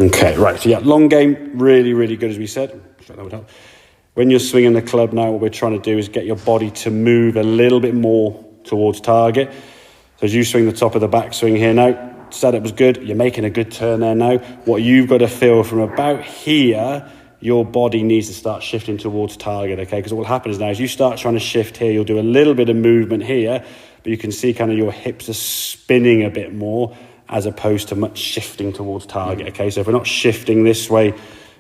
Okay, right. So yeah, long game, really, really good, as we said. Sure that would help. When you're swinging the club now, what we're trying to do is get your body to move a little bit more towards target. So as you swing the top of the backswing here now, setup was good. You're making a good turn there now. What you've got to feel from about here, your body needs to start shifting towards target, okay? Because what will happen is now, as you start trying to shift here, you'll do a little bit of movement here, but you can see kind of your hips are spinning a bit more as opposed to much shifting towards target, okay? So if we're not shifting this way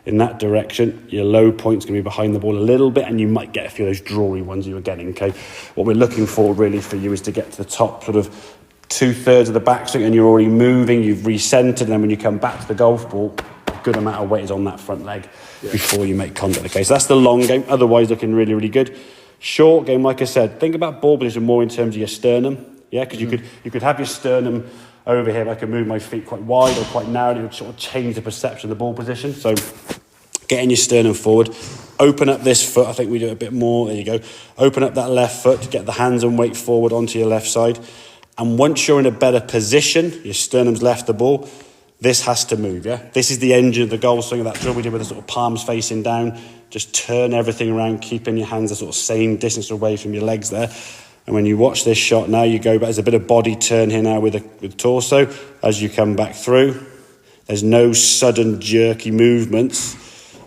in that direction, your low point's going to be behind the ball a little bit, and you might get a few of those drawy ones you were getting, okay? What we're looking for really for you is to get to the top sort of 2/3 of the backswing, and you're already moving, you've recentered, and then when you come back to the golf ball, a good amount of weight is on that front leg before you make contact, okay? So that's the long game, otherwise looking really, really good. Short game, like I said, think about ball position more in terms of your sternum, yeah? Because you could have your sternum over here, I can move my feet quite wide or quite narrow, and it would sort of change the perception of the ball position. So getting your sternum forward, open up this foot, I think we do it a bit more, there you go. Open up that left foot to get the hands and weight forward onto your left side. And once you're in a better position, your sternum's left the ball, this has to move, yeah? This is the engine of the golf swing of that drill we did with the sort of palms facing down. Just turn everything around, keeping your hands the sort of same distance away from your legs there. And when you watch this shot now, you go back, there's a bit of body turn here now with the torso. As you come back through, there's no sudden jerky movements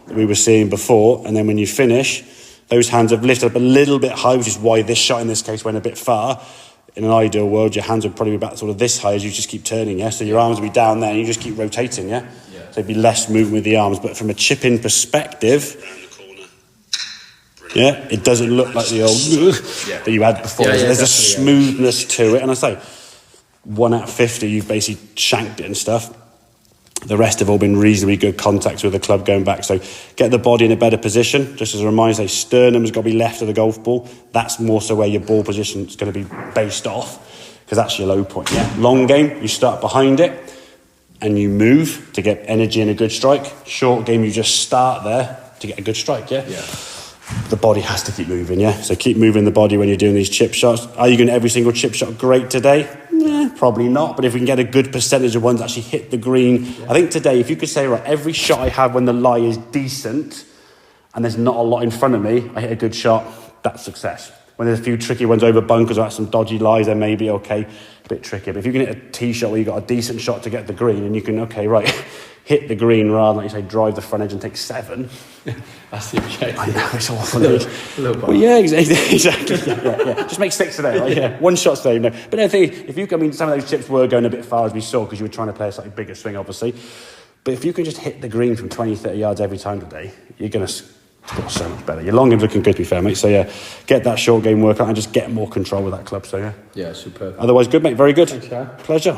that we were seeing before. And then when you finish, those hands have lifted up a little bit high, which is why this shot in this case went a bit far. In an ideal world, your hands would probably be about sort of this high as you just keep turning, yeah? So your arms would be down there and you just keep rotating, yeah? So there'd be less movement with the arms. But from a chip-in perspective, yeah, it doesn't look like the old that you had before. There's a smoothness to it. And I say, 1 out of 50, you've basically shanked it and stuff. The rest have all been reasonably good contacts with the club going back. So get the body in a better position. Just as a reminder, say sternum's got to be left of the golf ball. That's more so where your ball position is going to be based off, because that's your low point. Yeah, long game, you start behind it and you move to get energy and a good strike. Short game, you just start there to get a good strike. Yeah. The body has to keep moving, yeah? So keep moving the body when you're doing these chip shots. Are you going to every single chip shot great today? Probably not. But if we can get a good percentage of ones that actually hit the green, I think today, if you could say, right, every shot I have when the lie is decent and there's not a lot in front of me, I hit a good shot, that's success. When there's a few tricky ones over bunkers or some dodgy lies, then maybe, okay, a bit tricky. But if you can hit a tee shot where you've got a decent shot to get the green and you can, okay, right, hit the green rather than, like you say, drive the front edge and take 7. That's the objective. I know, it's awful. Well, yeah, exactly. Yeah. Just make 6 today, right? Yeah. 1 shot today, no. But I think if you, I mean, some of those chips were going a bit far as we saw because you were trying to play a slightly bigger swing, obviously. But if you can just hit the green from 20, 30 yards every time today, you're going to score so much better. Your long game's looking good, to be fair, mate. So, yeah, get that short game workout and just get more control with that club. So, yeah. Yeah, superb. Otherwise, good, mate. Very good. Thanks, Gary. Pleasure.